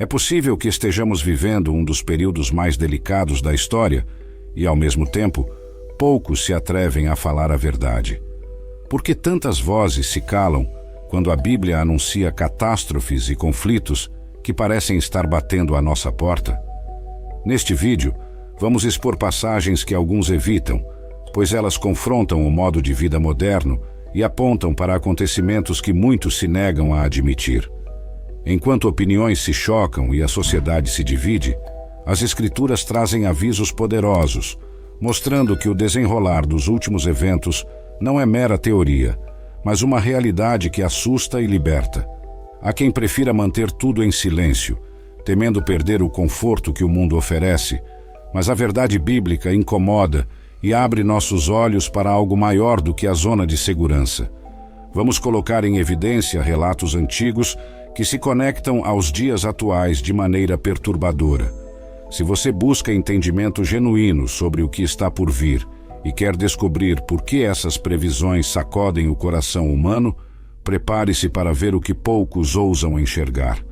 É possível que estejamos vivendo um dos períodos mais delicados da história e, ao mesmo tempo, poucos se atrevem a falar a verdade. Por que tantas vozes se calam quando a Bíblia anuncia catástrofes e conflitos que parecem estar batendo à nossa porta? Neste vídeo, vamos expor passagens que alguns evitam, pois elas confrontam o modo de vida moderno e apontam para acontecimentos que muitos se negam a admitir. Enquanto opiniões se chocam e a sociedade se divide, as Escrituras trazem avisos poderosos, mostrando que o desenrolar dos últimos eventos não é mera teoria, mas uma realidade que assusta e liberta. Há quem prefira manter tudo em silêncio, temendo perder o conforto que o mundo oferece, mas a verdade bíblica incomoda e abre nossos olhos para algo maior do que a zona de segurança. Vamos colocar em evidência relatos antigos que se conectam aos dias atuais de maneira perturbadora. Se você busca entendimento genuíno sobre o que está por vir e quer descobrir por que essas previsões sacodem o coração humano, prepare-se para ver o que poucos ousam enxergar.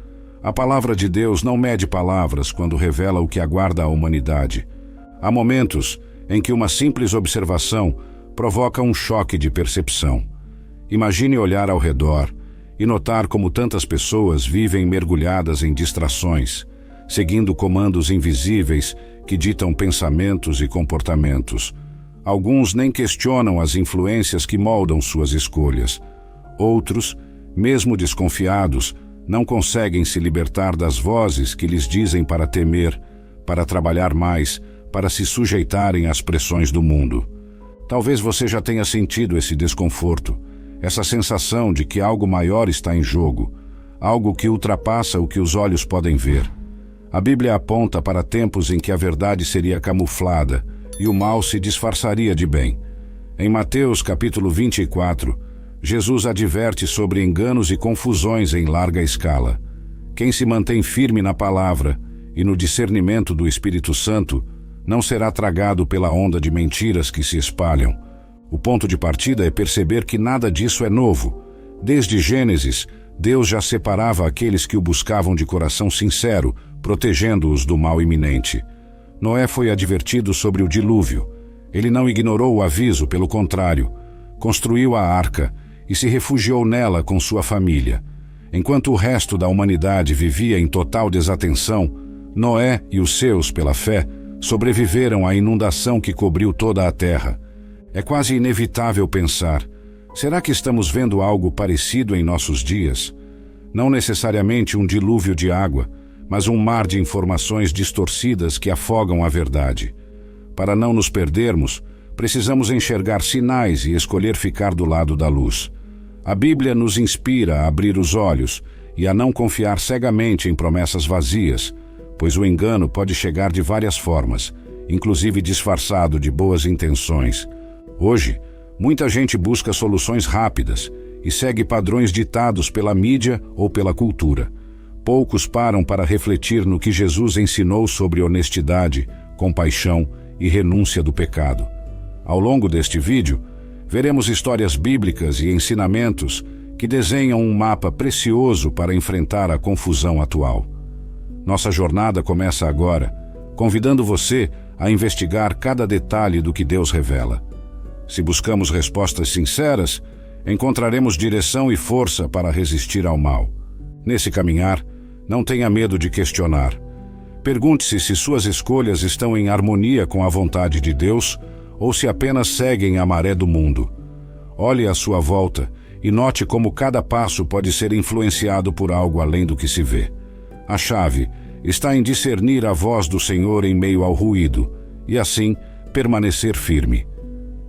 A palavra de Deus não mede palavras quando revela o que aguarda a humanidade. Há momentos em que uma simples observação provoca um choque de percepção. Imagine olhar ao redor e notar como tantas pessoas vivem mergulhadas em distrações, seguindo comandos invisíveis que ditam pensamentos e comportamentos. Alguns nem questionam as influências que moldam suas escolhas. Outros, mesmo desconfiados, não conseguem se libertar das vozes que lhes dizem para temer, para trabalhar mais, para se sujeitarem às pressões do mundo. Talvez você já tenha sentido esse desconforto, essa sensação de que algo maior está em jogo, algo que ultrapassa o que os olhos podem ver. A Bíblia aponta para tempos em que a verdade seria camuflada e o mal se disfarçaria de bem. Em Mateus capítulo 24, Jesus adverte sobre enganos e confusões em larga escala. Quem se mantém firme na palavra e no discernimento do Espírito Santo não será tragado pela onda de mentiras que se espalham. O ponto de partida é perceber que nada disso é novo. Desde Gênesis, Deus já separava aqueles que o buscavam de coração sincero, protegendo-os do mal iminente. Noé foi advertido sobre o dilúvio. Ele não ignorou o aviso, pelo contrário, construiu a arca e se refugiou nela com sua família. Enquanto o resto da humanidade vivia em total desatenção, Noé e os seus, pela fé, sobreviveram à inundação que cobriu toda a terra. É quase inevitável pensar, será que estamos vendo algo parecido em nossos dias? Não necessariamente um dilúvio de água, mas um mar de informações distorcidas que afogam a verdade. Para não nos perdermos, precisamos enxergar sinais e escolher ficar do lado da luz. A Bíblia nos inspira a abrir os olhos e a não confiar cegamente em promessas vazias, pois o engano pode chegar de várias formas, inclusive disfarçado de boas intenções. Hoje, muita gente busca soluções rápidas e segue padrões ditados pela mídia ou pela cultura. Poucos param para refletir no que Jesus ensinou sobre honestidade, compaixão e renúncia do pecado. Ao longo deste vídeo, veremos histórias bíblicas e ensinamentos que desenham um mapa precioso para enfrentar a confusão atual. Nossa jornada começa agora, convidando você a investigar cada detalhe do que Deus revela. Se buscamos respostas sinceras, encontraremos direção e força para resistir ao mal. Nesse caminhar, não tenha medo de questionar. Pergunte-se se suas escolhas estão em harmonia com a vontade de Deus ou se apenas seguem a maré do mundo. Olhe à sua volta e note como cada passo pode ser influenciado por algo além do que se vê. A chave está em discernir a voz do Senhor em meio ao ruído e, assim, permanecer firme.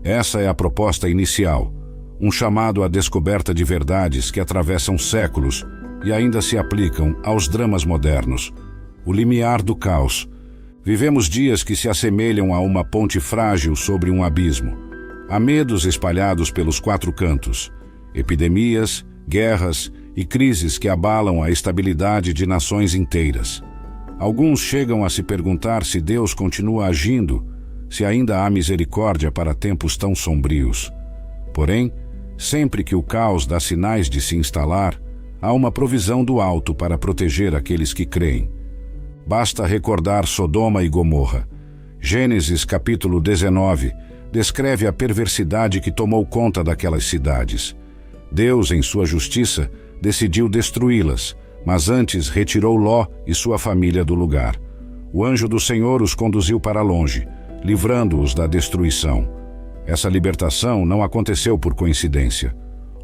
Essa é a proposta inicial, um chamado à descoberta de verdades que atravessam séculos e ainda se aplicam aos dramas modernos. O limiar do caos. Vivemos dias que se assemelham a uma ponte frágil sobre um abismo. Há medos espalhados pelos quatro cantos, epidemias, guerras e crises que abalam a estabilidade de nações inteiras. Alguns chegam a se perguntar se Deus continua agindo, se ainda há misericórdia para tempos tão sombrios. Porém, sempre que o caos dá sinais de se instalar, há uma provisão do alto para proteger aqueles que creem. Basta recordar Sodoma e Gomorra. Gênesis capítulo 19 descreve a perversidade que tomou conta daquelas cidades. Deus, em sua justiça, decidiu destruí-las, mas antes retirou Ló e sua família do lugar. O anjo do Senhor os conduziu para longe, livrando-os da destruição. Essa libertação não aconteceu por coincidência.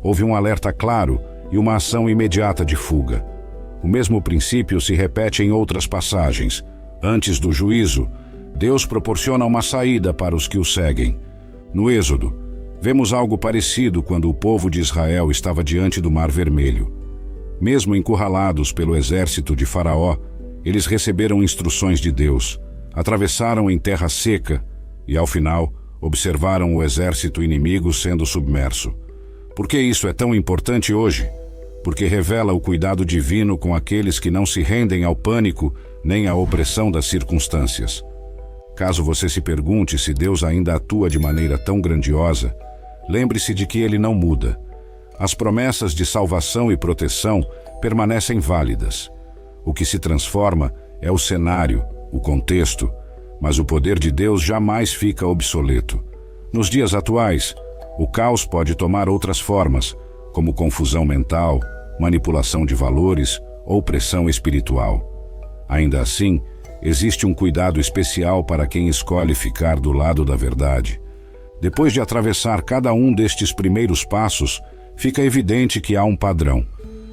Houve um alerta claro e uma ação imediata de fuga. O mesmo princípio se repete em outras passagens. Antes do juízo, Deus proporciona uma saída para os que o seguem. No Êxodo, vemos algo parecido quando o povo de Israel estava diante do Mar Vermelho. Mesmo encurralados pelo exército de Faraó, eles receberam instruções de Deus, atravessaram em terra seca e, ao final, observaram o exército inimigo sendo submerso. Por que isso é tão importante hoje? Porque revela o cuidado divino com aqueles que não se rendem ao pânico nem à opressão das circunstâncias. Caso você se pergunte se Deus ainda atua de maneira tão grandiosa, lembre-se de que Ele não muda. As promessas de salvação e proteção permanecem válidas. O que se transforma é o cenário, o contexto, mas o poder de Deus jamais fica obsoleto. Nos dias atuais, o caos pode tomar outras formas, como confusão mental, manipulação de valores ou pressão espiritual. Ainda assim, existe um cuidado especial para quem escolhe ficar do lado da verdade. Depois de atravessar cada um destes primeiros passos, fica evidente que há um padrão.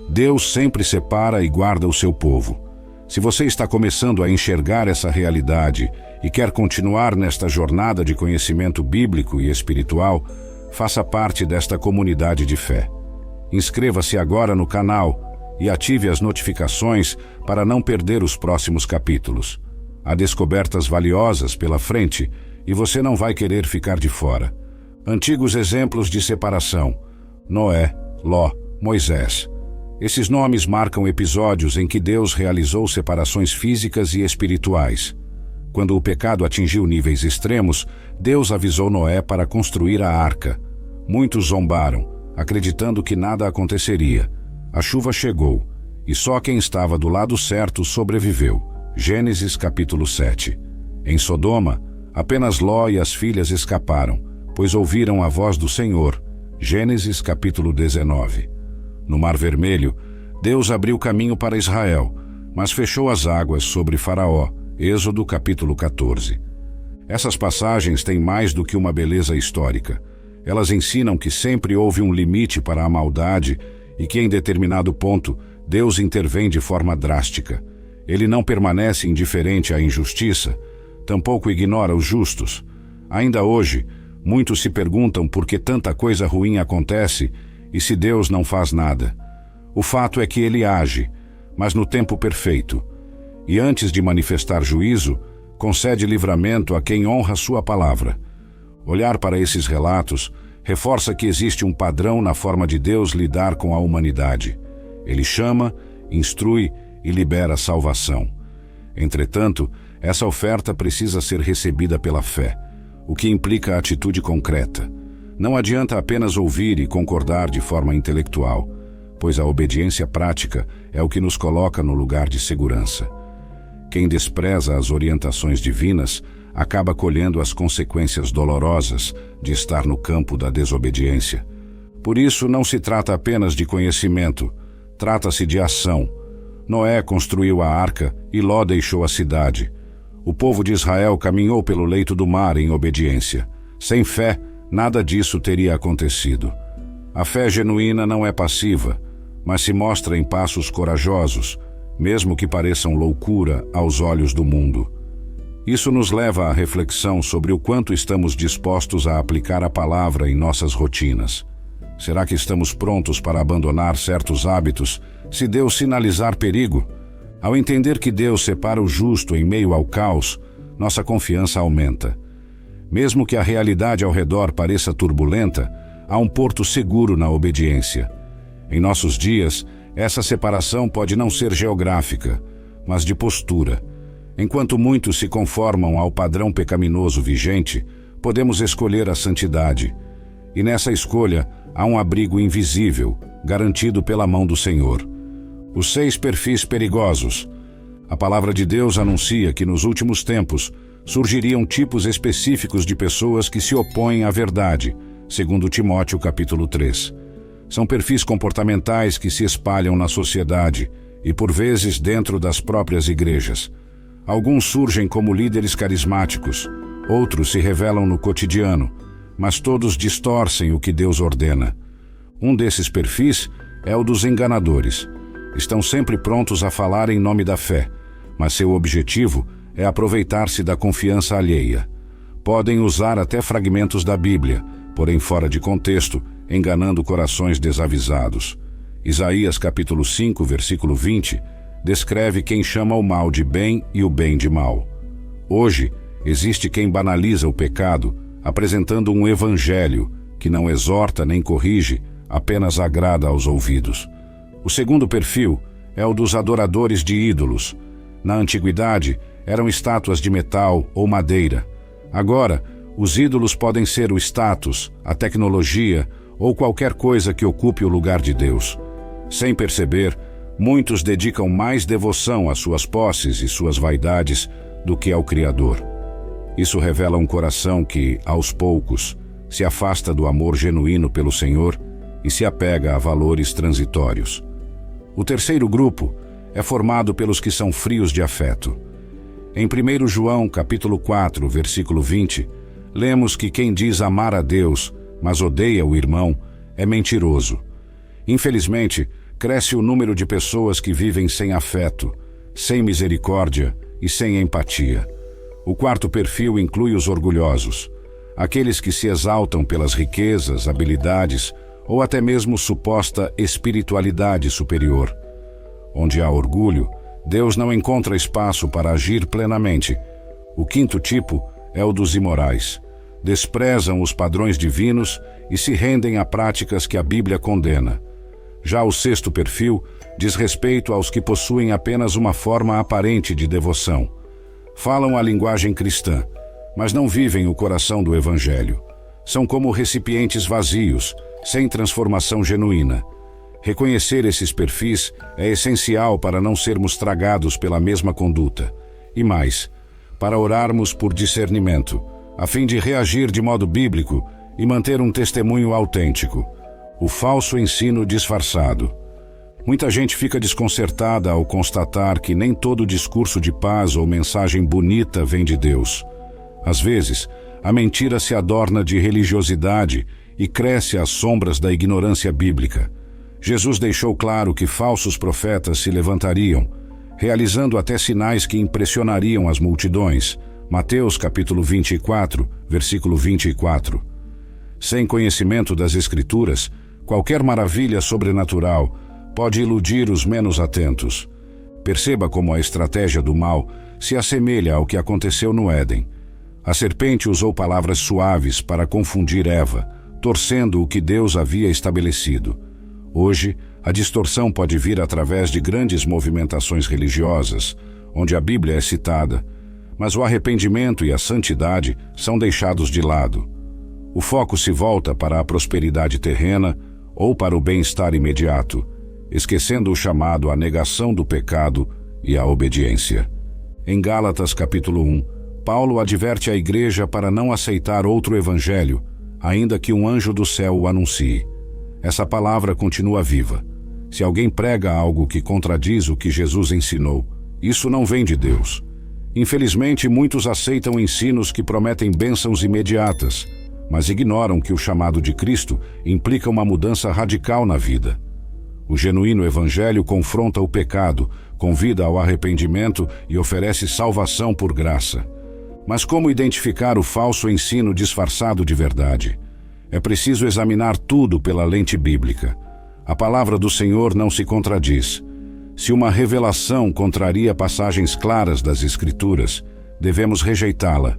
Deus sempre separa e guarda o seu povo. Se você está começando a enxergar essa realidade e quer continuar nesta jornada de conhecimento bíblico e espiritual, faça parte desta comunidade de fé. Inscreva-se agora no canal e ative as notificações para não perder os próximos capítulos. Há descobertas valiosas pela frente e você não vai querer ficar de fora. Antigos exemplos de separação: Noé, Ló, Moisés. Esses nomes marcam episódios em que Deus realizou separações físicas e espirituais. Quando o pecado atingiu níveis extremos, Deus avisou Noé para construir a arca. Muitos zombaram, acreditando que nada aconteceria. A chuva chegou, e só quem estava do lado certo sobreviveu. Gênesis capítulo 7. Em Sodoma, apenas Ló e as filhas escaparam, pois ouviram a voz do Senhor. Gênesis capítulo 19. No Mar Vermelho, Deus abriu caminho para Israel, mas fechou as águas sobre Faraó. Êxodo capítulo 14. Essas passagens têm mais do que uma beleza histórica. Elas ensinam que sempre houve um limite para a maldade e que em determinado ponto Deus intervém de forma drástica. Ele não permanece indiferente à injustiça, tampouco ignora os justos. Ainda hoje, muitos se perguntam por que tanta coisa ruim acontece e se Deus não faz nada. O fato é que Ele age, mas no tempo perfeito. E antes de manifestar juízo, concede livramento a quem honra sua palavra. Olhar para esses relatos reforça que existe um padrão na forma de Deus lidar com a humanidade. Ele chama, instrui e libera salvação. Entretanto, essa oferta precisa ser recebida pela fé, o que implica atitude concreta. Não adianta apenas ouvir e concordar de forma intelectual, pois a obediência prática é o que nos coloca no lugar de segurança. Quem despreza as orientações divinas acaba colhendo as consequências dolorosas de estar no campo da desobediência. Por isso, não se trata apenas de conhecimento, trata-se de ação. Noé construiu a arca e Ló deixou a cidade. O povo de Israel caminhou pelo leito do mar em obediência. Sem fé, nada disso teria acontecido. A fé genuína não é passiva, mas se mostra em passos corajosos, mesmo que pareçam loucura aos olhos do mundo. Isso nos leva à reflexão sobre o quanto estamos dispostos a aplicar a palavra em nossas rotinas. Será que estamos prontos para abandonar certos hábitos se Deus sinalizar perigo? Ao entender que Deus separa o justo em meio ao caos, nossa confiança aumenta. Mesmo que a realidade ao redor pareça turbulenta, há um porto seguro na obediência. Em nossos dias, essa separação pode não ser geográfica, mas de postura. Enquanto muitos se conformam ao padrão pecaminoso vigente, podemos escolher a santidade. E nessa escolha há um abrigo invisível, garantido pela mão do Senhor. Os 6 perfis perigosos. A palavra de Deus anuncia que nos últimos tempos surgiriam tipos específicos de pessoas que se opõem à verdade, segundo Timóteo capítulo 3. São perfis comportamentais que se espalham na sociedade e, por vezes, dentro das próprias igrejas. Alguns surgem como líderes carismáticos, outros se revelam no cotidiano, mas todos distorcem o que Deus ordena. Um desses perfis é o dos enganadores. Estão sempre prontos a falar em nome da fé, mas seu objetivo é aproveitar-se da confiança alheia. Podem usar até fragmentos da Bíblia, porém fora de contexto, enganando corações desavisados. Isaías capítulo 5, versículo 20, descreve quem chama o mal de bem e o bem de mal. Hoje, existe quem banaliza o pecado, apresentando um evangelho que não exorta nem corrige, apenas agrada aos ouvidos. O segundo perfil é o dos adoradores de ídolos. Na antiguidade, eram estátuas de metal ou madeira. Agora, os ídolos podem ser o status, a tecnologia ou qualquer coisa que ocupe o lugar de Deus. Sem perceber, muitos dedicam mais devoção às suas posses e suas vaidades do que ao Criador. Isso revela um coração que, aos poucos, se afasta do amor genuíno pelo Senhor e se apega a valores transitórios. O terceiro grupo é formado pelos que são frios de afeto. Em 1 João capítulo 4, versículo 20, lemos que quem diz amar a Deus, mas odeia o irmão, é mentiroso. Infelizmente, cresce o número de pessoas que vivem sem afeto, sem misericórdia e sem empatia. O quarto perfil inclui os orgulhosos, aqueles que se exaltam pelas riquezas, habilidades ou até mesmo suposta espiritualidade superior. Onde há orgulho, Deus não encontra espaço para agir plenamente. O quinto tipo é o dos imorais. Desprezam os padrões divinos e se rendem a práticas que a Bíblia condena. Já o sexto perfil diz respeito aos que possuem apenas uma forma aparente de devoção. Falam a linguagem cristã, mas não vivem o coração do Evangelho. São como recipientes vazios, sem transformação genuína. Reconhecer esses perfis é essencial para não sermos tragados pela mesma conduta. E mais, para orarmos por discernimento, a fim de reagir de modo bíblico e manter um testemunho autêntico. O falso ensino disfarçado. Muita gente fica desconcertada ao constatar que nem todo discurso de paz ou mensagem bonita vem de Deus. Às vezes, a mentira se adorna de religiosidade e cresce às sombras da ignorância bíblica. Jesus deixou claro que falsos profetas se levantariam, realizando até sinais que impressionariam as multidões. Mateus capítulo 24, versículo 24. Sem conhecimento das Escrituras, qualquer maravilha sobrenatural pode iludir os menos atentos. Perceba como a estratégia do mal se assemelha ao que aconteceu no Éden. A serpente usou palavras suaves para confundir Eva, torcendo o que Deus havia estabelecido. Hoje, a distorção pode vir através de grandes movimentações religiosas, onde a Bíblia é citada, mas o arrependimento e a santidade são deixados de lado. O foco se volta para a prosperidade terrena ou para o bem-estar imediato, esquecendo o chamado à negação do pecado e à obediência. Em Gálatas capítulo 1, Paulo adverte a igreja para não aceitar outro evangelho, ainda que um anjo do céu o anuncie. Essa palavra continua viva. Se alguém prega algo que contradiz o que Jesus ensinou, isso não vem de Deus. Infelizmente, muitos aceitam ensinos que prometem bênçãos imediatas, mas ignoram que o chamado de Cristo implica uma mudança radical na vida. O genuíno evangelho confronta o pecado, convida ao arrependimento e oferece salvação por graça. Mas como identificar o falso ensino disfarçado de verdade? É preciso examinar tudo pela lente bíblica. A palavra do Senhor não se contradiz. Se uma revelação contraria passagens claras das Escrituras, devemos rejeitá-la.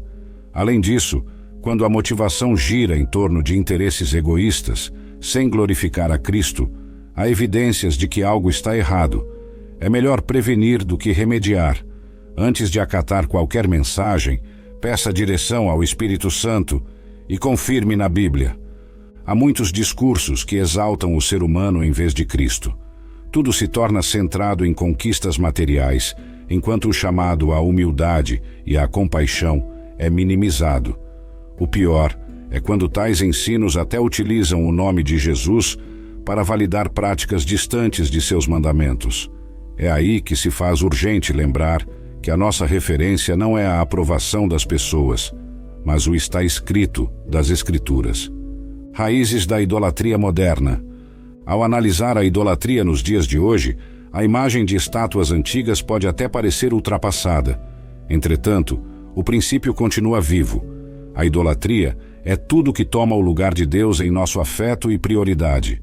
Além disso, quando a motivação gira em torno de interesses egoístas, sem glorificar a Cristo, há evidências de que algo está errado. É melhor prevenir do que remediar. Antes de acatar qualquer mensagem, peça direção ao Espírito Santo e confirme na Bíblia. Há muitos discursos que exaltam o ser humano em vez de Cristo. Tudo se torna centrado em conquistas materiais, enquanto o chamado à humildade e à compaixão é minimizado. O pior é quando tais ensinos até utilizam o nome de Jesus para validar práticas distantes de seus mandamentos. É aí que se faz urgente lembrar que a nossa referência não é a aprovação das pessoas, mas o está escrito das Escrituras. Raízes da idolatria moderna. Ao analisar a idolatria nos dias de hoje, a imagem de estátuas antigas pode até parecer ultrapassada. Entretanto, o princípio continua vivo. A idolatria é tudo que toma o lugar de Deus em nosso afeto e prioridade.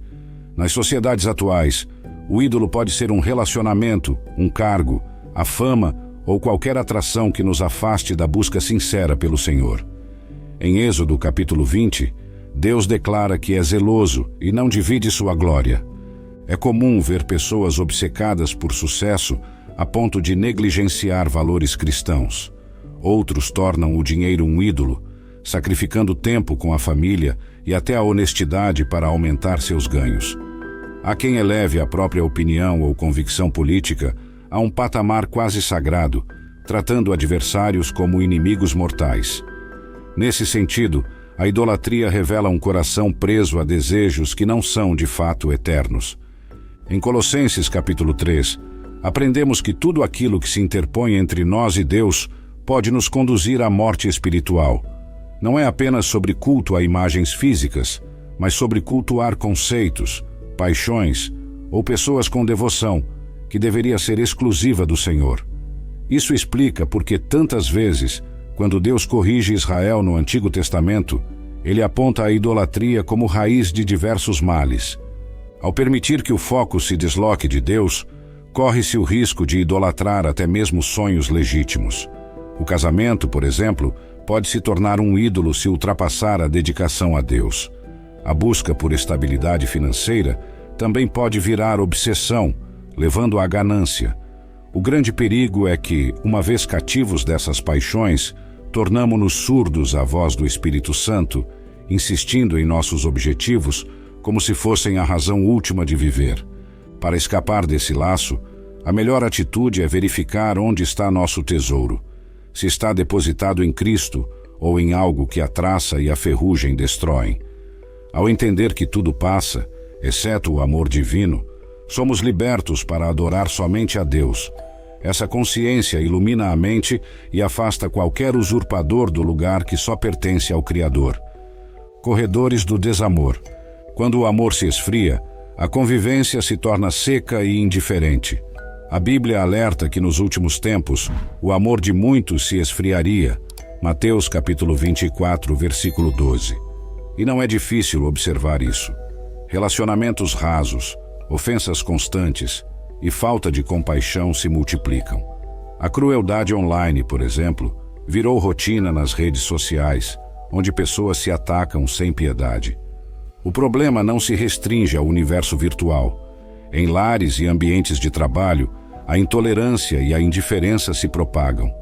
Nas sociedades atuais, o ídolo pode ser um relacionamento, um cargo, a fama ou qualquer atração que nos afaste da busca sincera pelo Senhor. Em Êxodo capítulo 20, Deus declara que é zeloso e não divide sua glória. É comum ver pessoas obcecadas por sucesso a ponto de negligenciar valores cristãos. Outros tornam o dinheiro um ídolo, sacrificando tempo com a família e até a honestidade para aumentar seus ganhos. Há quem eleve a própria opinião ou convicção política a um patamar quase sagrado, tratando adversários como inimigos mortais. Nesse sentido, a idolatria revela um coração preso a desejos que não são de fato eternos. Em Colossenses capítulo 3, aprendemos que tudo aquilo que se interpõe entre nós e Deus pode nos conduzir à morte espiritual. Não é apenas sobre culto a imagens físicas, mas sobre cultuar conceitos, paixões ou pessoas com devoção, que deveria ser exclusiva do Senhor. Isso explica porque tantas vezes, quando Deus corrige Israel no Antigo Testamento, ele aponta a idolatria como raiz de diversos males. Ao permitir que o foco se desloque de Deus, corre-se o risco de idolatrar até mesmo sonhos legítimos. O casamento, por exemplo, pode se tornar um ídolo se ultrapassar a dedicação a Deus. A busca por estabilidade financeira também pode virar obsessão, levando à ganância. O grande perigo é que, uma vez cativos dessas paixões, tornamo-nos surdos à voz do Espírito Santo, insistindo em nossos objetivos como se fossem a razão última de viver. Para escapar desse laço, a melhor atitude é verificar onde está nosso tesouro. Se está depositado em Cristo ou em algo que a traça e a ferrugem destroem. Ao entender que tudo passa, exceto o amor divino, somos libertos para adorar somente a Deus. Essa consciência ilumina a mente e afasta qualquer usurpador do lugar que só pertence ao Criador. Corredores do desamor. Quando o amor se esfria, a convivência se torna seca e indiferente. A Bíblia alerta que nos últimos tempos o amor de muitos se esfriaria. Mateus capítulo 24, versículo 12. E não é difícil observar isso. Relacionamentos rasos, ofensas constantes e falta de compaixão se multiplicam. A crueldade online, por exemplo, virou rotina nas redes sociais, onde pessoas se atacam sem piedade. O problema não se restringe ao universo virtual. Em lares e ambientes de trabalho, a intolerância e a indiferença se propagam.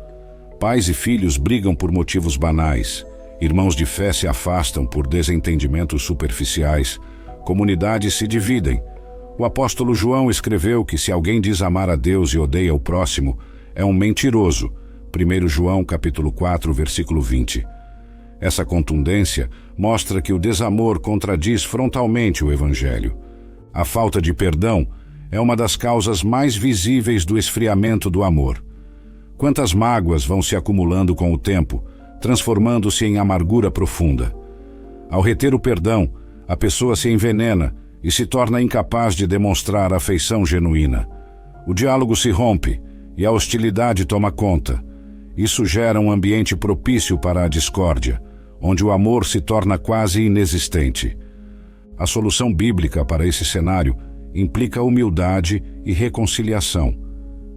Pais e filhos brigam por motivos banais. Irmãos de fé se afastam por desentendimentos superficiais. Comunidades se dividem. O apóstolo João escreveu que se alguém diz amar a Deus e odeia o próximo, é um mentiroso. 1 João capítulo 4, versículo 20. Essa contundência mostra que o desamor contradiz frontalmente o Evangelho. A falta de perdão é uma das causas mais visíveis do esfriamento do amor. Quantas mágoas vão se acumulando com o tempo, transformando-se em amargura profunda. Ao reter o perdão, a pessoa se envenena e se torna incapaz de demonstrar afeição genuína. O diálogo se rompe e a hostilidade toma conta. Isso gera um ambiente propício para a discórdia, onde o amor se torna quase inexistente. A solução bíblica para esse cenário implica humildade e reconciliação.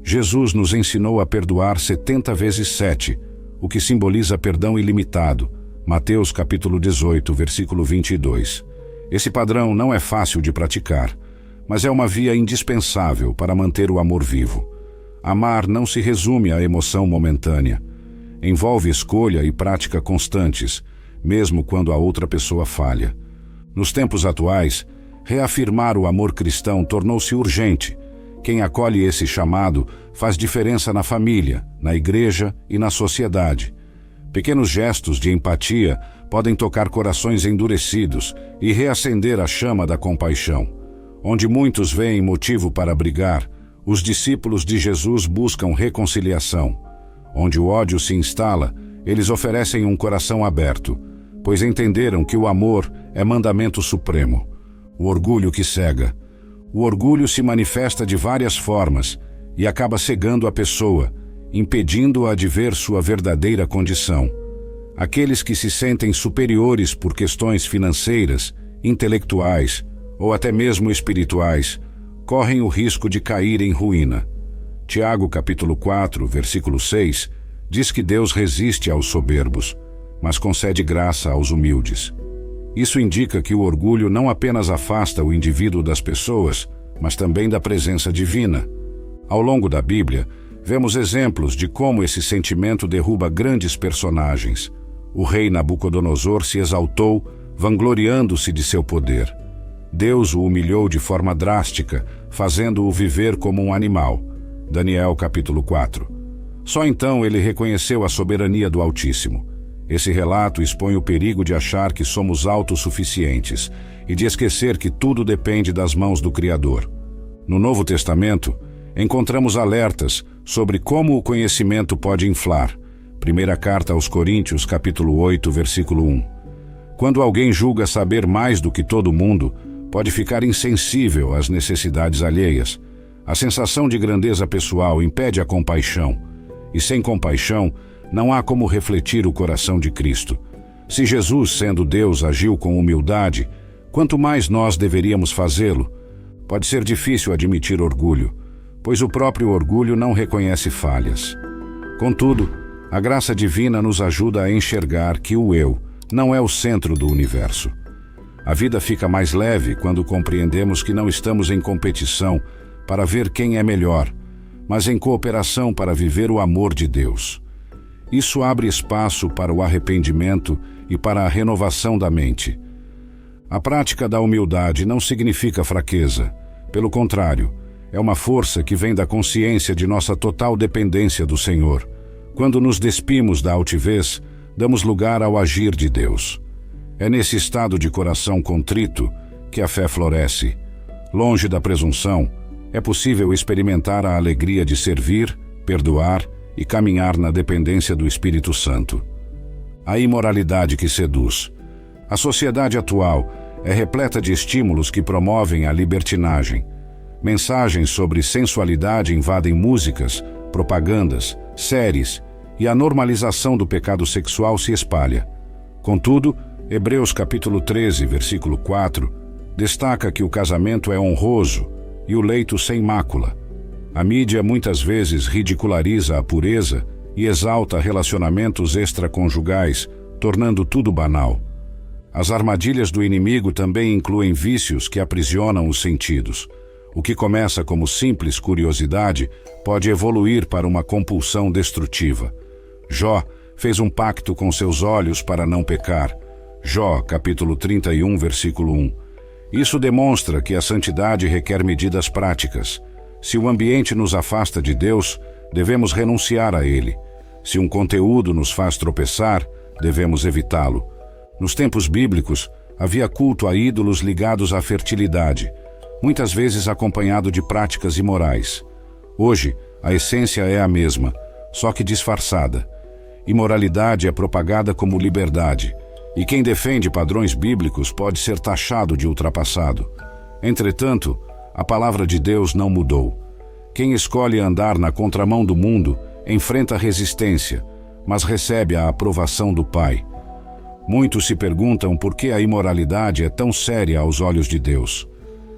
Jesus nos ensinou a perdoar 70 vezes 7, o que simboliza perdão ilimitado. Mateus capítulo 18, versículo 22. Esse padrão não é fácil de praticar, mas é uma via indispensável para manter o amor vivo. Amar não se resume à emoção momentânea. Envolve escolha e prática constantes, mesmo quando a outra pessoa falha. Nos tempos atuais, reafirmar o amor cristão tornou-se urgente. Quem acolhe esse chamado faz diferença na família, na igreja e na sociedade. Pequenos gestos de empatia podem tocar corações endurecidos e reacender a chama da compaixão. Onde muitos veem motivo para brigar, os discípulos de Jesus buscam reconciliação. Onde o ódio se instala, eles oferecem um coração aberto, pois entenderam que o amor é mandamento supremo. O orgulho que cega. O orgulho se manifesta de várias formas e acaba cegando a pessoa, impedindo-a de ver sua verdadeira condição. Aqueles que se sentem superiores por questões financeiras, intelectuais ou até mesmo espirituais, correm o risco de cair em ruína. Tiago capítulo 4, versículo 6, diz que Deus resiste aos soberbos, mas concede graça aos humildes. Isso indica que o orgulho não apenas afasta o indivíduo das pessoas, mas também da presença divina. Ao longo da Bíblia, vemos exemplos de como esse sentimento derruba grandes personagens. O rei Nabucodonosor se exaltou, vangloriando-se de seu poder. Deus o humilhou de forma drástica, fazendo-o viver como um animal. Daniel capítulo 4. Só então ele reconheceu a soberania do Altíssimo. Esse relato expõe o perigo de achar que somos autossuficientes e de esquecer que tudo depende das mãos do Criador. No Novo Testamento, encontramos alertas sobre como o conhecimento pode inflar. Primeira carta aos Coríntios, capítulo 8, versículo 1. Quando alguém julga saber mais do que todo mundo, pode ficar insensível às necessidades alheias. A sensação de grandeza pessoal impede a compaixão, e sem compaixão, não há como refletir o coração de Cristo. Se Jesus, sendo Deus, agiu com humildade, quanto mais nós deveríamos fazê-lo? Pode ser difícil admitir orgulho, pois o próprio orgulho não reconhece falhas. Contudo, a graça divina nos ajuda a enxergar que o eu não é o centro do universo. A vida fica mais leve quando compreendemos que não estamos em competição para ver quem é melhor, mas em cooperação para viver o amor de Deus. Isso abre espaço para o arrependimento e para a renovação da mente. A prática da humildade não significa fraqueza. Pelo contrário, é uma força que vem da consciência de nossa total dependência do Senhor. Quando nos despimos da altivez, damos lugar ao agir de Deus. É nesse estado de coração contrito que a fé floresce. Longe da presunção, é possível experimentar a alegria de servir, perdoar e caminhar na dependência do Espírito Santo. A imoralidade que seduz. A sociedade atual é repleta de estímulos que promovem a libertinagem. Mensagens sobre sensualidade invadem músicas, propagandas, séries, e a normalização do pecado sexual se espalha. Contudo, Hebreus capítulo 13, versículo 4, destaca que o casamento é honroso e o leito sem mácula. A mídia muitas vezes ridiculariza a pureza e exalta relacionamentos extraconjugais, tornando tudo banal. As armadilhas do inimigo também incluem vícios que aprisionam os sentidos. O que começa como simples curiosidade pode evoluir para uma compulsão destrutiva. Jó fez um pacto com seus olhos para não pecar. Jó, capítulo 31, versículo 1. Isso demonstra que a santidade requer medidas práticas. Se o ambiente nos afasta de Deus, devemos renunciar a ele. Se um conteúdo nos faz tropeçar, devemos evitá-lo. Nos tempos bíblicos, havia culto a ídolos ligados à fertilidade, muitas vezes acompanhado de práticas imorais. Hoje, a essência é a mesma, só que disfarçada. Imoralidade é propagada como liberdade, e quem defende padrões bíblicos pode ser taxado de ultrapassado. Entretanto, a palavra de Deus não mudou. Quem escolhe andar na contramão do mundo enfrenta resistência, mas recebe a aprovação do Pai. Muitos se perguntam por que a imoralidade é tão séria aos olhos de Deus.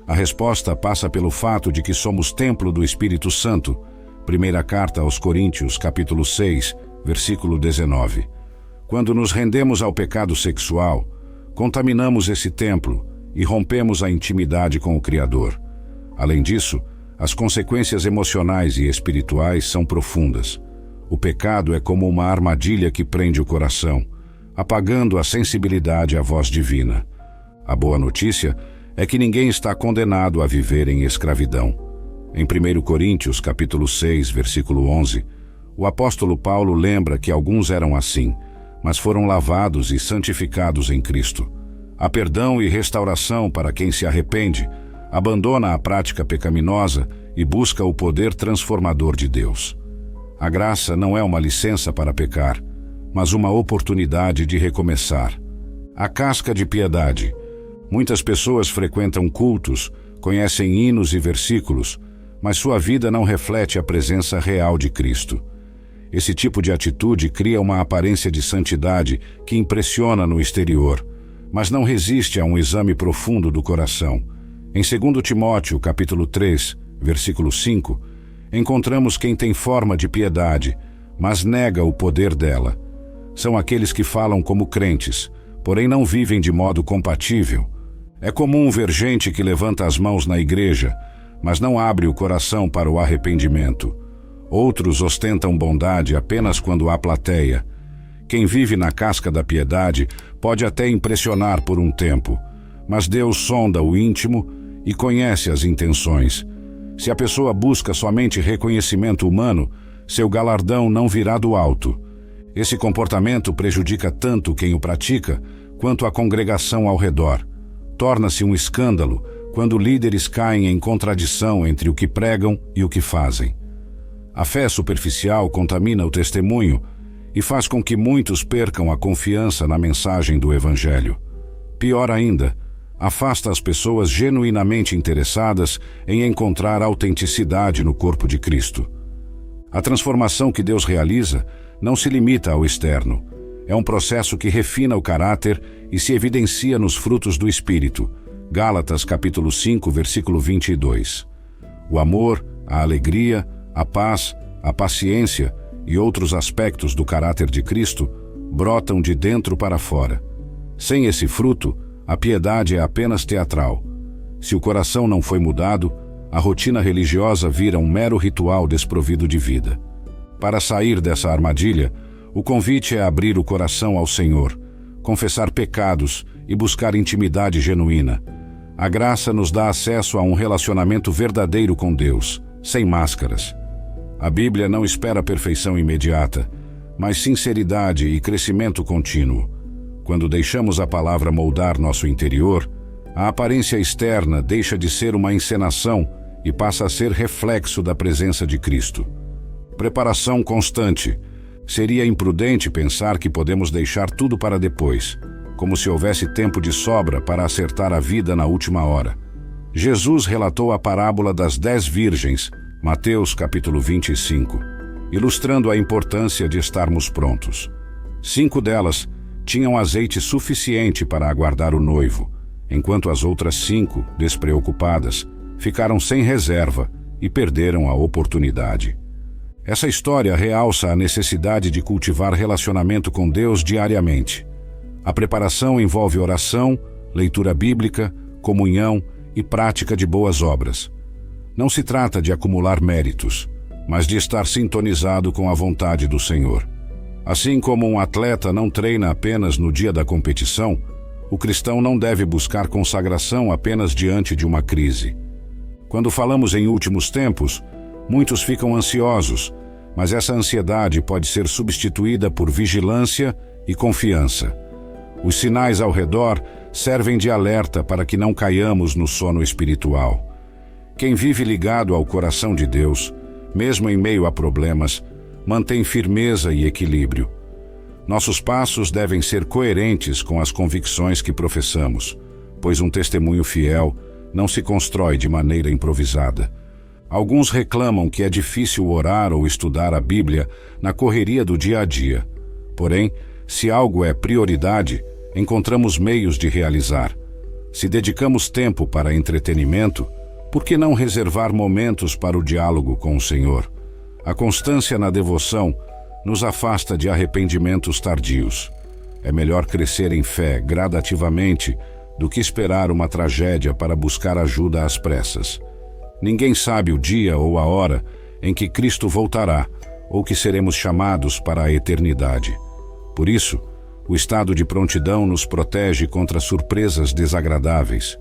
A resposta passa pelo fato de que somos templo do Espírito Santo. Primeira carta aos Coríntios, capítulo 6, versículo 19. Quando nos rendemos ao pecado sexual, contaminamos esse templo e rompemos a intimidade com o Criador. Além disso, as consequências emocionais e espirituais são profundas. O pecado é como uma armadilha que prende o coração, apagando a sensibilidade à voz divina. A boa notícia é que ninguém está condenado a viver em escravidão. Em 1 Coríntios, capítulo 6, versículo 11, o apóstolo Paulo lembra que alguns eram assim, mas foram lavados e santificados em Cristo. Há perdão e restauração para quem se arrepende, abandona a prática pecaminosa e busca o poder transformador de Deus. A graça não é uma licença para pecar, mas uma oportunidade de recomeçar. A casca de piedade. Muitas pessoas frequentam cultos, conhecem hinos e versículos, mas sua vida não reflete a presença real de Cristo. Esse tipo de atitude cria uma aparência de santidade que impressiona no exterior, mas não resiste a um exame profundo do coração. Em 2 Timóteo, capítulo 3, versículo 5, encontramos quem tem forma de piedade, mas nega o poder dela. São aqueles que falam como crentes, porém não vivem de modo compatível. É comum ver gente que levanta as mãos na igreja, mas não abre o coração para o arrependimento. Outros ostentam bondade apenas quando há plateia. Quem vive na casca da piedade pode até impressionar por um tempo, mas Deus sonda o íntimo e conhece as intenções. Se a pessoa busca somente reconhecimento humano, seu galardão não virá do alto. Esse comportamento prejudica tanto quem o pratica, quanto a congregação ao redor. Torna-se um escândalo quando líderes caem em contradição entre o que pregam e o que fazem. A fé superficial contamina o testemunho e faz com que muitos percam a confiança na mensagem do Evangelho. Pior ainda, afasta as pessoas genuinamente interessadas em encontrar autenticidade no corpo de Cristo. A transformação que Deus realiza não se limita ao externo. É um processo que refina o caráter e se evidencia nos frutos do Espírito. Gálatas capítulo 5, versículo 22. O amor, a alegria, a paz, a paciência e outros aspectos do caráter de Cristo brotam de dentro para fora. Sem esse fruto, a piedade é apenas teatral. Se o coração não foi mudado, a rotina religiosa vira um mero ritual desprovido de vida. Para sair dessa armadilha, o convite é abrir o coração ao Senhor, confessar pecados e buscar intimidade genuína. A graça nos dá acesso a um relacionamento verdadeiro com Deus, sem máscaras. A Bíblia não espera perfeição imediata, mas sinceridade e crescimento contínuo. Quando deixamos a palavra moldar nosso interior, a aparência externa deixa de ser uma encenação e passa a ser reflexo da presença de Cristo. Preparação constante. Seria imprudente pensar que podemos deixar tudo para depois, como se houvesse tempo de sobra para acertar a vida na última hora. Jesus relatou a parábola das 10 virgens, Mateus capítulo 25, ilustrando a importância de estarmos prontos. 5 delas tinham azeite suficiente para aguardar o noivo, enquanto as outras 5, despreocupadas, ficaram sem reserva e perderam a oportunidade. Essa história realça a necessidade de cultivar relacionamento com Deus diariamente. A preparação envolve oração, leitura bíblica, comunhão e prática de boas obras. Não se trata de acumular méritos, mas de estar sintonizado com a vontade do Senhor. Assim como um atleta não treina apenas no dia da competição, o cristão não deve buscar consagração apenas diante de uma crise. Quando falamos em últimos tempos, muitos ficam ansiosos, mas essa ansiedade pode ser substituída por vigilância e confiança. Os sinais ao redor servem de alerta para que não caiamos no sono espiritual. Quem vive ligado ao coração de Deus, mesmo em meio a problemas, mantém firmeza e equilíbrio. Nossos passos devem ser coerentes com as convicções que professamos, pois um testemunho fiel não se constrói de maneira improvisada. Alguns reclamam que é difícil orar ou estudar a Bíblia na correria do dia a dia. Porém, se algo é prioridade, encontramos meios de realizar. Se dedicamos tempo para entretenimento, por que não reservar momentos para o diálogo com o Senhor? A constância na devoção nos afasta de arrependimentos tardios. É melhor crescer em fé gradativamente do que esperar uma tragédia para buscar ajuda às pressas. Ninguém sabe o dia ou a hora em que Cristo voltará ou que seremos chamados para a eternidade. Por isso, o estado de prontidão nos protege contra surpresas desagradáveis.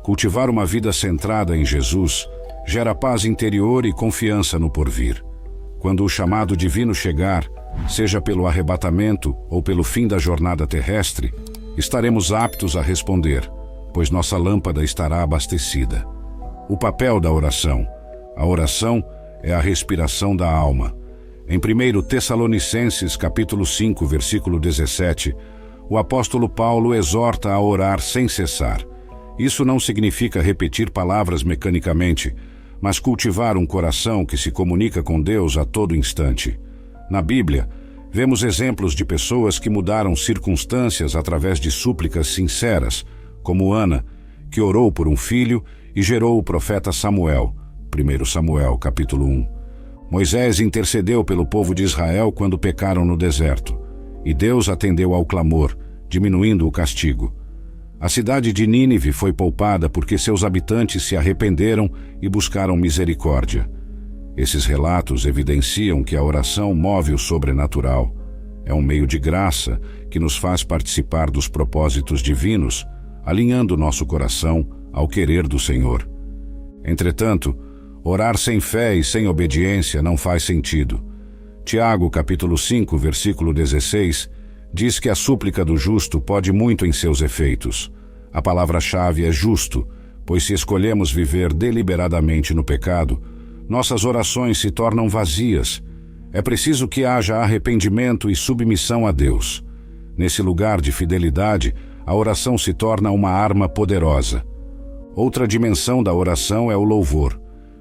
Cultivar uma vida centrada em Jesus gera paz interior e confiança no porvir. Quando o chamado divino chegar, seja pelo arrebatamento ou pelo fim da jornada terrestre, estaremos aptos a responder, pois nossa lâmpada estará abastecida. O papel da oração. A oração é a respiração da alma. Em 1 Tessalonicenses capítulo 5, versículo 17, o apóstolo Paulo exorta a orar sem cessar. Isso não significa repetir palavras mecanicamente, mas cultivar um coração que se comunica com Deus a todo instante. Na Bíblia, vemos exemplos de pessoas que mudaram circunstâncias através de súplicas sinceras, como Ana, que orou por um filho e gerou o profeta Samuel, 1 Samuel, capítulo 1. Moisés intercedeu pelo povo de Israel quando pecaram no deserto, e Deus atendeu ao clamor, diminuindo o castigo. A cidade de Nínive foi poupada porque seus habitantes se arrependeram e buscaram misericórdia. Esses relatos evidenciam que a oração move o sobrenatural. É um meio de graça que nos faz participar dos propósitos divinos, alinhando nosso coração ao querer do Senhor. Entretanto, orar sem fé e sem obediência não faz sentido. Tiago, capítulo 5, versículo 16, diz que a súplica do justo pode muito em seus efeitos. A palavra-chave é justo, pois se escolhemos viver deliberadamente no pecado, nossas orações se tornam vazias. É preciso que haja arrependimento e submissão a Deus. Nesse lugar de fidelidade, a oração se torna uma arma poderosa. Outra dimensão da oração é o louvor.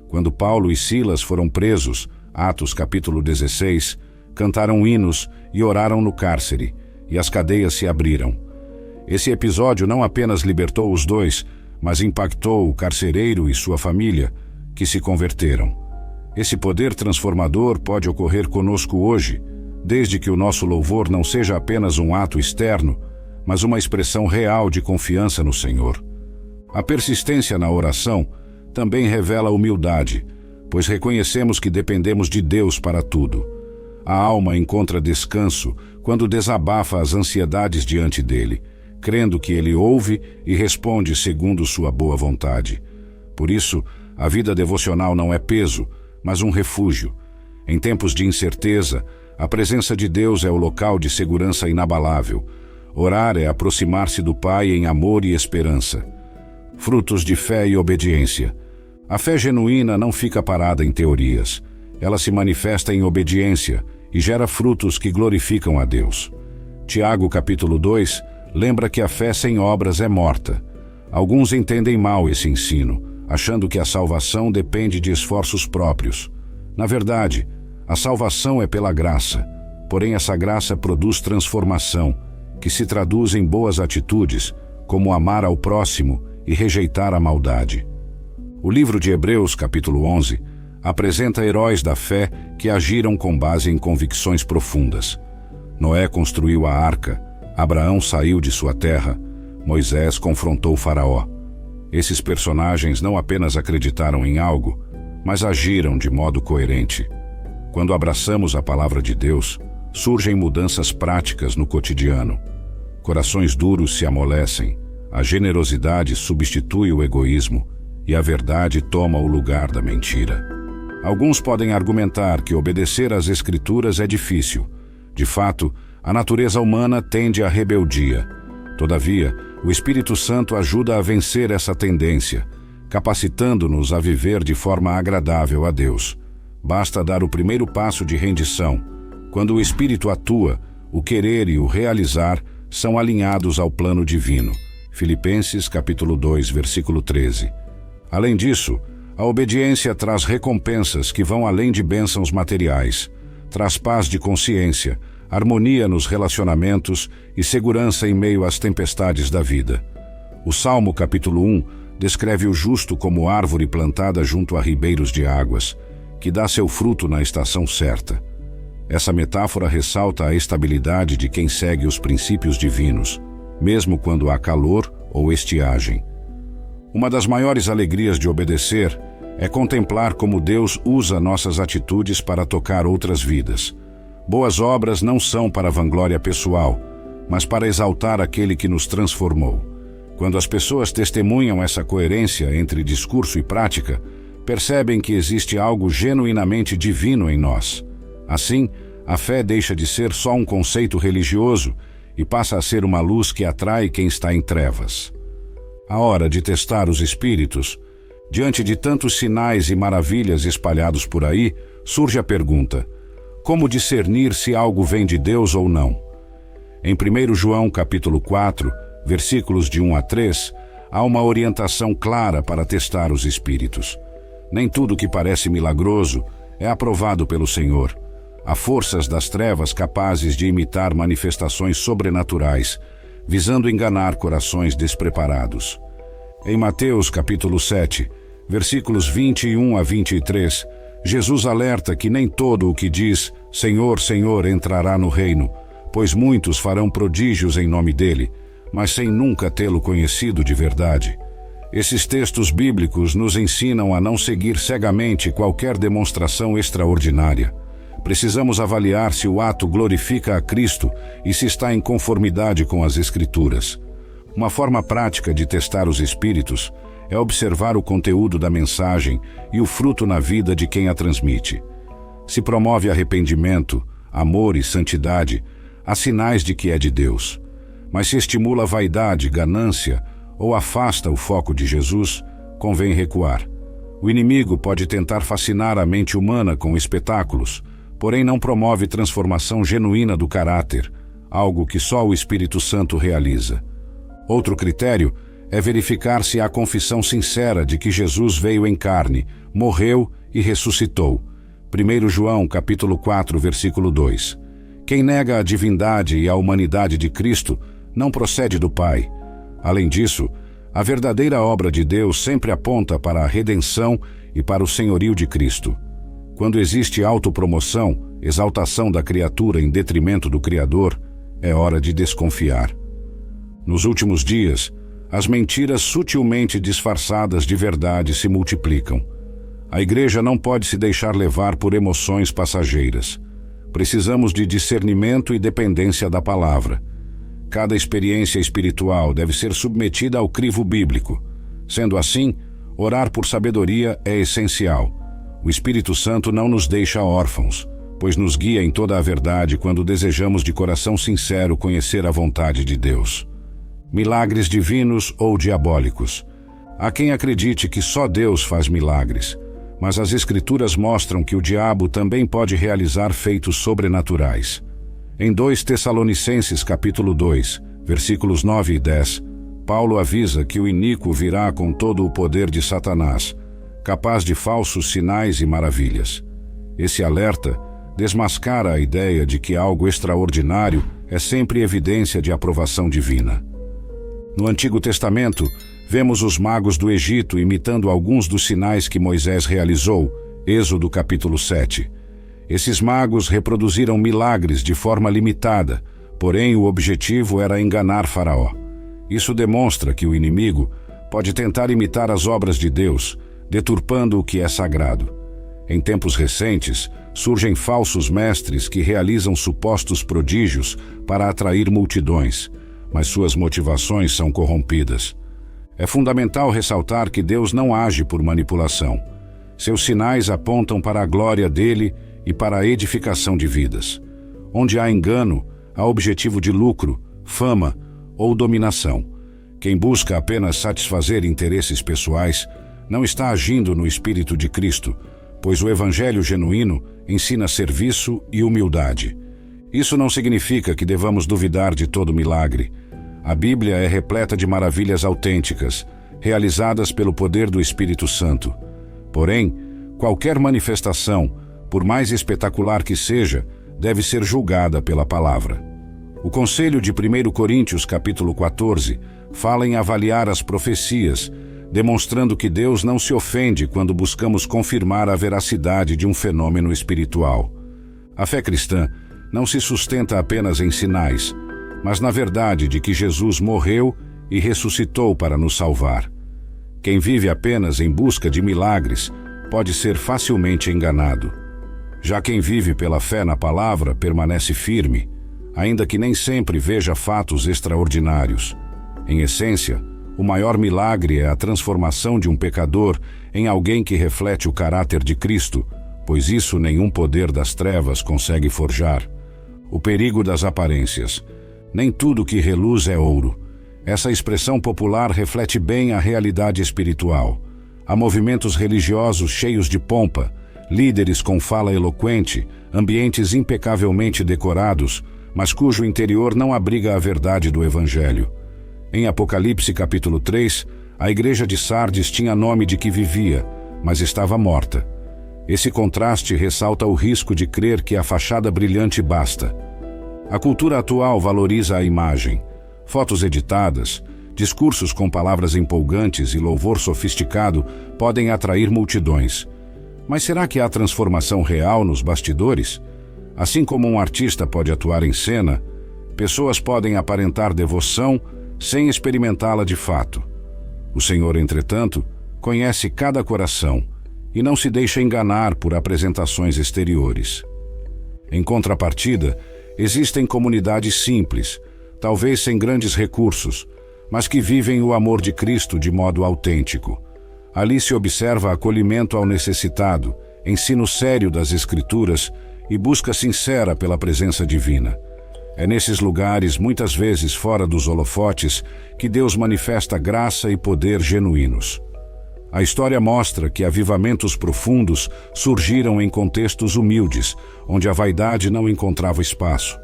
Quando Paulo e Silas foram presos, Atos capítulo 16, cantaram hinos e oraram no cárcere, e as cadeias se abriram. Esse episódio não apenas libertou os dois, mas impactou o carcereiro e sua família, que se converteram. Esse poder transformador pode ocorrer conosco hoje, desde que o nosso louvor não seja apenas um ato externo, mas uma expressão real de confiança no Senhor. A persistência na oração também revela humildade, pois reconhecemos que dependemos de Deus para tudo. A alma encontra descanso quando desabafa as ansiedades diante dele, crendo que ele ouve e responde segundo sua boa vontade. Por isso, a vida devocional não é peso, mas um refúgio. Em tempos de incerteza, a presença de Deus é o local de segurança inabalável. Orar é aproximar-se do Pai em amor e esperança. Frutos de fé e obediência. A fé genuína não fica parada em teorias. Ela se manifesta em obediência e gera frutos que glorificam a Deus. Tiago capítulo 2 lembra que a fé sem obras é morta. Alguns entendem mal esse ensino, achando que a salvação depende de esforços próprios. Na verdade, a salvação é pela graça, porém essa graça produz transformação, que se traduz em boas atitudes, como amar ao próximo e rejeitar a maldade. O livro de Hebreus, capítulo 11, apresenta heróis da fé que agiram com base em convicções profundas. Noé construiu a arca, Abraão saiu de sua terra, Moisés confrontou Faraó. Esses personagens não apenas acreditaram em algo, mas agiram de modo coerente. Quando abraçamos a palavra de Deus, surgem mudanças práticas no cotidiano. Corações duros se amolecem, a generosidade substitui o egoísmo e a verdade toma o lugar da mentira. Alguns podem argumentar que obedecer às Escrituras é difícil. De fato, a natureza humana tende à rebeldia. Todavia, o Espírito Santo ajuda a vencer essa tendência, capacitando-nos a viver de forma agradável a Deus. Basta dar o primeiro passo de rendição. Quando o Espírito atua, o querer e o realizar são alinhados ao plano divino. Filipenses capítulo 2, versículo 13. Além disso, a obediência traz recompensas que vão além de bênçãos materiais. Traz paz de consciência, harmonia nos relacionamentos e segurança em meio às tempestades da vida. O Salmo capítulo 1 descreve o justo como árvore plantada junto a ribeiros de águas, que dá seu fruto na estação certa. Essa metáfora ressalta a estabilidade de quem segue os princípios divinos, mesmo quando há calor ou estiagem. Uma das maiores alegrias de obedecer é contemplar como Deus usa nossas atitudes para tocar outras vidas. Boas obras não são para vanglória pessoal, mas para exaltar aquele que nos transformou. Quando as pessoas testemunham essa coerência entre discurso e prática, percebem que existe algo genuinamente divino em nós. Assim, a fé deixa de ser só um conceito religioso e passa a ser uma luz que atrai quem está em trevas. A hora de testar os espíritos, diante de tantos sinais e maravilhas espalhados por aí, surge a pergunta: como discernir se algo vem de Deus ou não? Em 1 João capítulo 4, versículos de 1 a 3, há uma orientação clara para testar os espíritos. Nem tudo que parece milagroso é aprovado pelo Senhor. Há forças das trevas capazes de imitar manifestações sobrenaturais, visando enganar corações despreparados. Em Mateus capítulo 7, versículos 21 a 23, Jesus alerta que nem todo o que diz Senhor, Senhor entrará no reino, pois muitos farão prodígios em nome dele, mas sem nunca tê-lo conhecido de verdade. Esses textos bíblicos nos ensinam a não seguir cegamente qualquer demonstração extraordinária. Precisamos avaliar se o ato glorifica a Cristo e se está em conformidade com as Escrituras. Uma forma prática de testar os espíritos é observar o conteúdo da mensagem e o fruto na vida de quem a transmite. Se promove arrependimento, amor e santidade, há sinais de que é de Deus. Mas se estimula vaidade, ganância ou afasta o foco de Jesus, convém recuar. O inimigo pode tentar fascinar a mente humana com espetáculos, porém não promove transformação genuína do caráter, algo que só o Espírito Santo realiza. Outro critério é verificar se há confissão sincera de que Jesus veio em carne, morreu e ressuscitou. 1 João capítulo 4, versículo 2. Quem nega a divindade e a humanidade de Cristo não procede do Pai. Além disso, a verdadeira obra de Deus sempre aponta para a redenção e para o senhorio de Cristo. Quando existe autopromoção, exaltação da criatura em detrimento do Criador, é hora de desconfiar. Nos últimos dias, as mentiras sutilmente disfarçadas de verdade se multiplicam. A igreja não pode se deixar levar por emoções passageiras. Precisamos de discernimento e dependência da palavra. Cada experiência espiritual deve ser submetida ao crivo bíblico. Sendo assim, orar por sabedoria é essencial. O Espírito Santo não nos deixa órfãos, pois nos guia em toda a verdade quando desejamos de coração sincero conhecer a vontade de Deus. Milagres divinos ou diabólicos. Há quem acredite que só Deus faz milagres, mas as Escrituras mostram que o diabo também pode realizar feitos sobrenaturais. Em 2 Tessalonicenses capítulo 2, versículos 9 e 10, Paulo avisa que o iníquo virá com todo o poder de Satanás, capaz de falsos sinais e maravilhas. Esse alerta desmascara a ideia de que algo extraordinário é sempre evidência de aprovação divina. No Antigo Testamento, vemos os magos do Egito imitando alguns dos sinais que Moisés realizou, Êxodo capítulo 7. Esses magos reproduziram milagres de forma limitada, porém o objetivo era enganar Faraó. Isso demonstra que o inimigo pode tentar imitar as obras de Deus, deturpando o que é sagrado. Em tempos recentes, surgem falsos mestres que realizam supostos prodígios para atrair multidões, mas suas motivações são corrompidas. É fundamental ressaltar que Deus não age por manipulação. Seus sinais apontam para a glória dele e para a edificação de vidas. Onde há engano, há objetivo de lucro, fama ou dominação. Quem busca apenas satisfazer interesses pessoais não está agindo no Espírito de Cristo, pois o Evangelho genuíno ensina serviço e humildade. Isso não significa que devamos duvidar de todo milagre. A Bíblia é repleta de maravilhas autênticas, realizadas pelo poder do Espírito Santo. Porém, qualquer manifestação, por mais espetacular que seja, deve ser julgada pela palavra. O conselho de 1 Coríntios capítulo 14 fala em avaliar as profecias, demonstrando que Deus não se ofende quando buscamos confirmar a veracidade de um fenômeno espiritual. A fé cristã não se sustenta apenas em sinais, mas na verdade de que Jesus morreu e ressuscitou para nos salvar. Quem vive apenas em busca de milagres pode ser facilmente enganado. Já quem vive pela fé na palavra permanece firme, ainda que nem sempre veja fatos extraordinários. Em essência, O maior milagre é a transformação de um pecador em alguém que reflete o caráter de Cristo, pois isso nenhum poder das trevas consegue forjar. O perigo das aparências. Nem tudo que reluz é ouro. Essa expressão popular reflete bem a realidade espiritual. Há movimentos religiosos cheios de pompa, líderes com fala eloquente, ambientes impecavelmente decorados, mas cujo interior não abriga a verdade do Evangelho. Em Apocalipse capítulo 3, a igreja de Sardes tinha nome de que vivia, mas estava morta. Esse contraste ressalta o risco de crer que a fachada brilhante basta. A cultura atual valoriza a imagem. Fotos editadas, discursos com palavras empolgantes e louvor sofisticado podem atrair multidões. Mas será que há transformação real nos bastidores? Assim como um artista pode atuar em cena, pessoas podem aparentar devoção sem experimentá-la de fato. O Senhor, entretanto, conhece cada coração e não se deixa enganar por apresentações exteriores. Em contrapartida, existem comunidades simples, talvez sem grandes recursos, mas que vivem o amor de Cristo de modo autêntico. Ali se observa acolhimento ao necessitado, ensino sério das Escrituras e busca sincera pela presença divina. É nesses lugares, muitas vezes fora dos holofotes, que Deus manifesta graça e poder genuínos. A história mostra que avivamentos profundos surgiram em contextos humildes, onde a vaidade não encontrava espaço.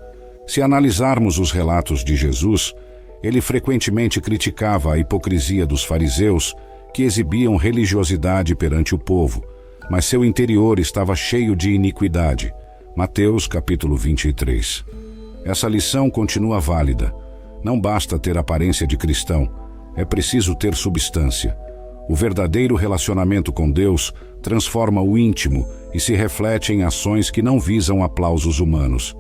Se analisarmos os relatos de Jesus, ele frequentemente criticava a hipocrisia dos fariseus, que exibiam religiosidade perante o povo, mas seu interior estava cheio de iniquidade. Mateus capítulo 23. Essa lição continua válida. Não basta ter aparência de cristão, é preciso ter substância. O verdadeiro relacionamento com Deus transforma o íntimo e se reflete em ações que não visam aplausos humanos.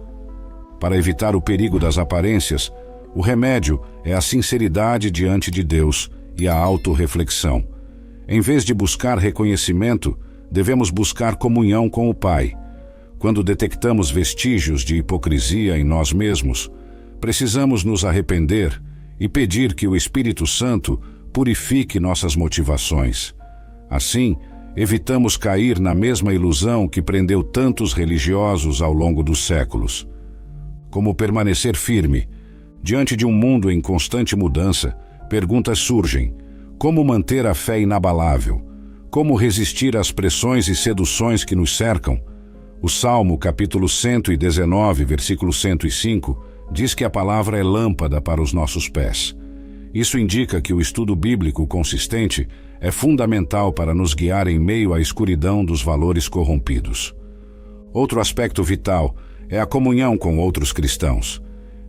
Para evitar o perigo das aparências, o remédio é a sinceridade diante de Deus e a autorreflexão. Em vez de buscar reconhecimento, devemos buscar comunhão com o Pai. Quando detectamos vestígios de hipocrisia em nós mesmos, precisamos nos arrepender e pedir que o Espírito Santo purifique nossas motivações. Assim, evitamos cair na mesma ilusão que prendeu tantos religiosos ao longo dos séculos. Como permanecer firme? Diante de um mundo em constante mudança, perguntas surgem. Como manter a fé inabalável? Como resistir às pressões e seduções que nos cercam? O Salmo, capítulo 119, versículo 105, diz que a palavra é lâmpada para os nossos pés. Isso indica que o estudo bíblico consistente é fundamental para nos guiar em meio à escuridão dos valores corrompidos. Outro aspecto vital é a comunhão com outros cristãos.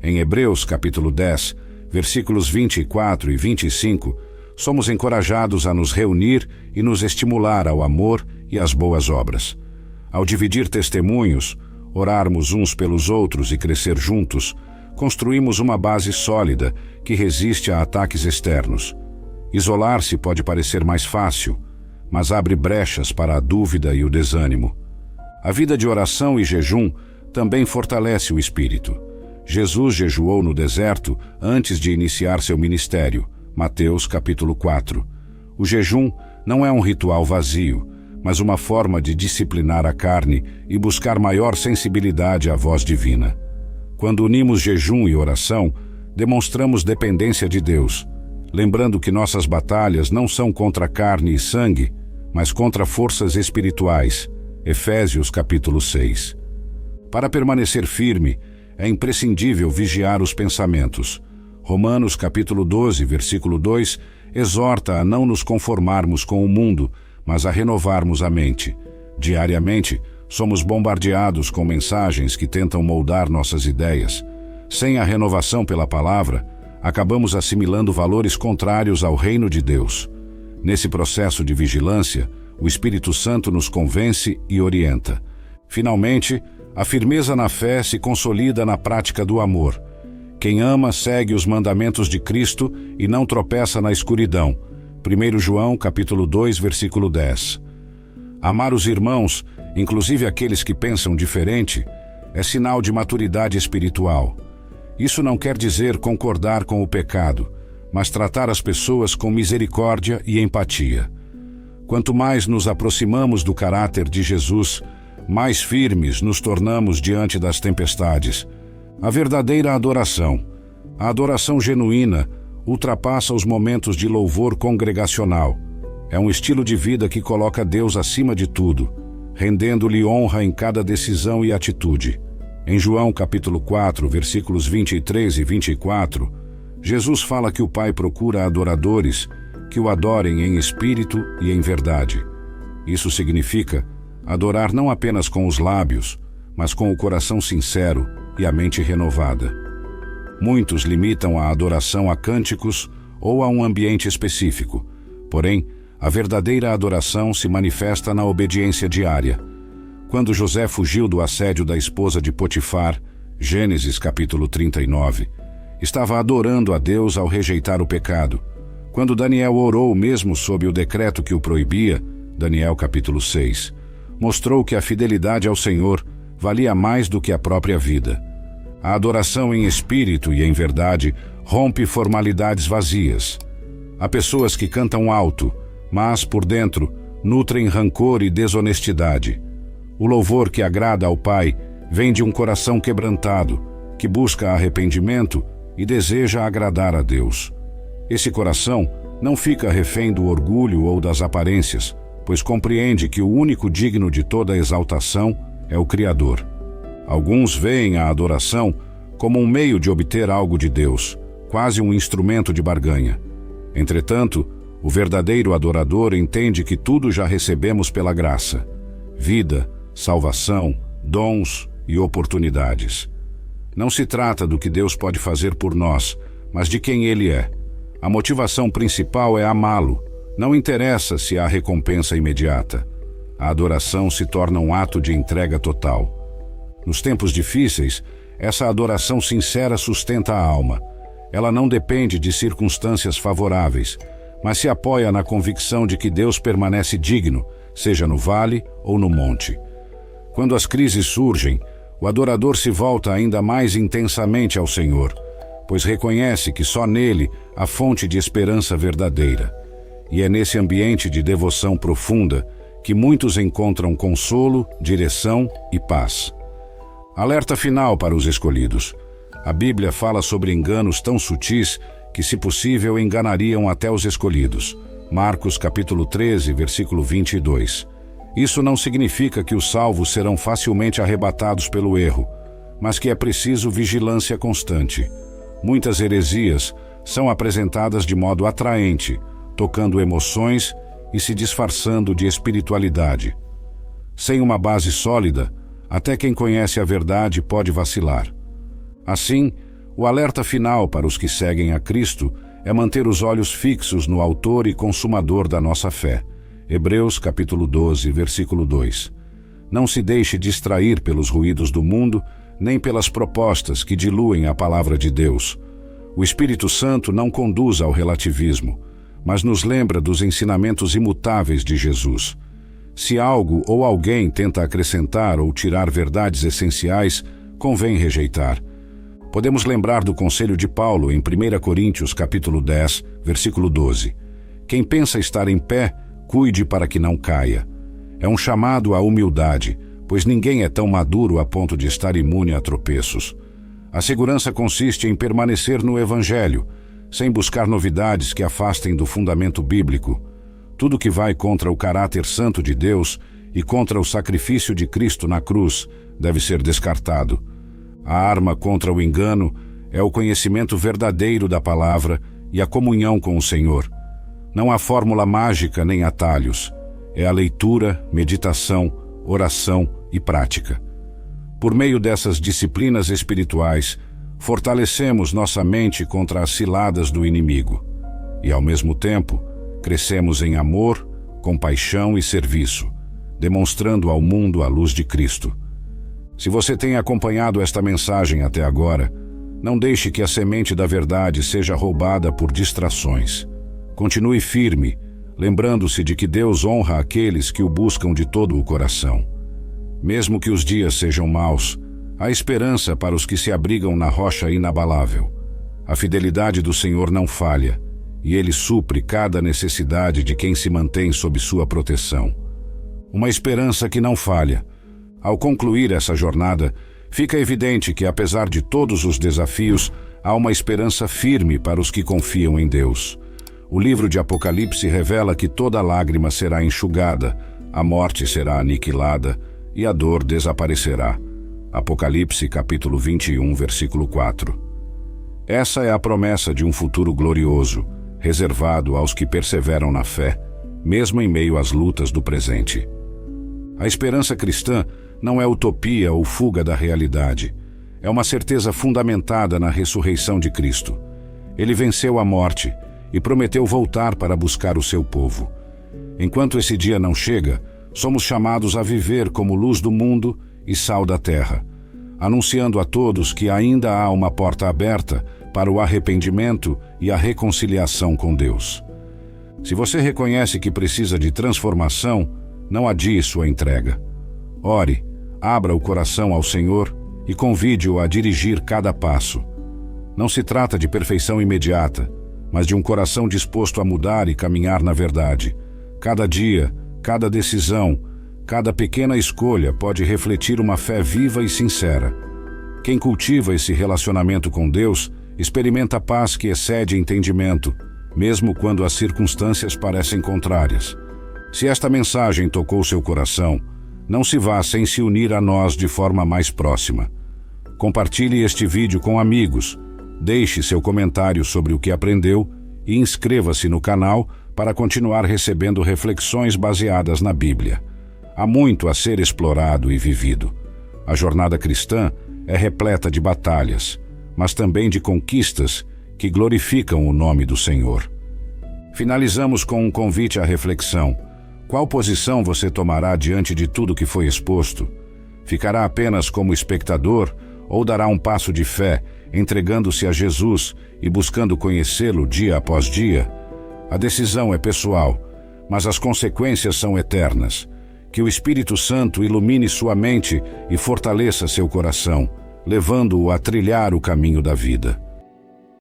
Em Hebreus, capítulo 10, versículos 24 e 25, somos encorajados a nos reunir e nos estimular ao amor e às boas obras. Ao dividir testemunhos, orarmos uns pelos outros e crescer juntos, construímos uma base sólida que resiste a ataques externos. Isolar-se pode parecer mais fácil, mas abre brechas para a dúvida e o desânimo. A vida de oração e jejum também fortalece o espírito. Jesus jejuou no deserto antes de iniciar seu ministério. Mateus capítulo 4. O jejum não é um ritual vazio, mas uma forma de disciplinar a carne e buscar maior sensibilidade à voz divina. Quando unimos jejum e oração, demonstramos dependência de Deus, lembrando que nossas batalhas não são contra carne e sangue, mas contra forças espirituais. Efésios capítulo 6. Para permanecer firme, é imprescindível vigiar os pensamentos. Romanos capítulo 12, versículo 2, exorta a não nos conformarmos com o mundo, mas a renovarmos a mente. Diariamente, somos bombardeados com mensagens que tentam moldar nossas ideias. Sem a renovação pela palavra, acabamos assimilando valores contrários ao reino de Deus. Nesse processo de vigilância, o Espírito Santo nos convence e orienta. Finalmente, a firmeza na fé se consolida na prática do amor. Quem ama segue os mandamentos de Cristo e não tropeça na escuridão. 1 João capítulo 2, versículo 10. Amar os irmãos, inclusive aqueles que pensam diferente, é sinal de maturidade espiritual. Isso não quer dizer concordar com o pecado, mas tratar as pessoas com misericórdia e empatia. Quanto mais nos aproximamos do caráter de Jesus, mais firmes nos tornamos diante das tempestades. A verdadeira adoração, a adoração genuína, ultrapassa os momentos de louvor congregacional. É um estilo de vida que coloca Deus acima de tudo, rendendo-lhe honra em cada decisão e atitude. Em João capítulo 4, versículos 23 e 24, Jesus fala que o Pai procura adoradores que o adorem em espírito e em verdade. Isso significa adorar não apenas com os lábios, mas com o coração sincero e a mente renovada. Muitos limitam a adoração a cânticos ou a um ambiente específico. Porém, a verdadeira adoração se manifesta na obediência diária. Quando José fugiu do assédio da esposa de Potifar, Gênesis capítulo 39, estava adorando a Deus ao rejeitar o pecado. Quando Daniel orou mesmo sob o decreto que o proibia, Daniel capítulo 6, mostrou que a fidelidade ao Senhor valia mais do que a própria vida. A adoração em espírito e em verdade rompe formalidades vazias. Há pessoas que cantam alto, mas, por dentro, nutrem rancor e desonestidade. O louvor que agrada ao Pai vem de um coração quebrantado, que busca arrependimento e deseja agradar a Deus. Esse coração não fica refém do orgulho ou das aparências, pois compreende que o único digno de toda exaltação é o Criador. Alguns veem a adoração como um meio de obter algo de Deus, quase um instrumento de barganha. Entretanto, o verdadeiro adorador entende que tudo já recebemos pela graça: vida, salvação, dons e oportunidades. Não se trata do que Deus pode fazer por nós, mas de quem Ele é. A motivação principal é amá-lo. Não interessa se há recompensa imediata. A adoração se torna um ato de entrega total. Nos tempos difíceis, essa adoração sincera sustenta a alma. Ela não depende de circunstâncias favoráveis, mas se apoia na convicção de que Deus permanece digno, seja no vale ou no monte. Quando as crises surgem, o adorador se volta ainda mais intensamente ao Senhor, pois reconhece que só nele há fonte de esperança verdadeira. E é nesse ambiente de devoção profunda que muitos encontram consolo, direção e paz. Alerta final para os escolhidos. A Bíblia fala sobre enganos tão sutis que, se possível, enganariam até os escolhidos. Marcos capítulo 13, versículo 22. Isso não significa que os salvos serão facilmente arrebatados pelo erro, mas que é preciso vigilância constante. Muitas heresias são apresentadas de modo atraente, tocando emoções e se disfarçando de espiritualidade. Sem uma base sólida, até quem conhece a verdade pode vacilar. Assim, o alerta final para os que seguem a Cristo é manter os olhos fixos no autor e consumador da nossa fé. Hebreus capítulo 12, versículo 2. Não se deixe distrair pelos ruídos do mundo, nem pelas propostas que diluem a palavra de Deus. O Espírito Santo não conduz ao relativismo, mas nos lembra dos ensinamentos imutáveis de Jesus. Se algo ou alguém tenta acrescentar ou tirar verdades essenciais, convém rejeitar. Podemos lembrar do conselho de Paulo em 1 Coríntios capítulo 10, versículo 12. Quem pensa estar em pé, cuide para que não caia. É um chamado à humildade, pois ninguém é tão maduro a ponto de estar imune a tropeços. A segurança consiste em permanecer no Evangelho, sem buscar novidades que afastem do fundamento bíblico. Tudo que vai contra o caráter santo de Deus e contra o sacrifício de Cristo na cruz deve ser descartado. A arma contra o engano é o conhecimento verdadeiro da palavra e a comunhão com o Senhor. Não há fórmula mágica nem atalhos. É a leitura, meditação, oração e prática. Por meio dessas disciplinas espirituais, fortalecemos nossa mente contra as ciladas do inimigo. E, ao mesmo tempo, crescemos em amor, compaixão e serviço, demonstrando ao mundo a luz de Cristo. Se você tem acompanhado esta mensagem até agora, não deixe que a semente da verdade seja roubada por distrações. Continue firme, lembrando-se de que Deus honra aqueles que o buscam de todo o coração. Mesmo que os dias sejam maus, há esperança para os que se abrigam na rocha inabalável. A fidelidade do Senhor não falha, e Ele supre cada necessidade de quem se mantém sob sua proteção. Uma esperança que não falha. Ao concluir essa jornada, fica evidente que, apesar de todos os desafios, há uma esperança firme para os que confiam em Deus. O livro de Apocalipse revela que toda lágrima será enxugada, a morte será aniquilada e a dor desaparecerá. Apocalipse capítulo 21, versículo 4. Essa é a promessa de um futuro glorioso, reservado aos que perseveram na fé, mesmo em meio às lutas do presente. A esperança cristã não é utopia ou fuga da realidade. É uma certeza fundamentada na ressurreição de Cristo. Ele venceu a morte e prometeu voltar para buscar o seu povo. Enquanto esse dia não chega, somos chamados a viver como luz do mundo e sal da terra, anunciando a todos que ainda há uma porta aberta para o arrependimento e a reconciliação com Deus. Se você reconhece que precisa de transformação, não adie sua entrega. Ore, abra o coração ao Senhor e convide-o a dirigir cada passo. Não se trata de perfeição imediata, mas de um coração disposto a mudar e caminhar na verdade. Cada dia, cada decisão, cada pequena escolha pode refletir uma fé viva e sincera. Quem cultiva esse relacionamento com Deus experimenta paz que excede entendimento, mesmo quando as circunstâncias parecem contrárias. Se esta mensagem tocou seu coração, não se vá sem se unir a nós de forma mais próxima. Compartilhe este vídeo com amigos, deixe seu comentário sobre o que aprendeu e inscreva-se no canal para continuar recebendo reflexões baseadas na Bíblia. Há muito a ser explorado e vivido. A jornada cristã é repleta de batalhas, mas também de conquistas que glorificam o nome do Senhor. Finalizamos com um convite à reflexão. Qual posição você tomará diante de tudo que foi exposto? Ficará apenas como espectador ou dará um passo de fé, entregando-se a Jesus e buscando conhecê-lo dia após dia? A decisão é pessoal, mas as consequências são eternas. Que o Espírito Santo ilumine sua mente e fortaleça seu coração, levando-o a trilhar o caminho da vida.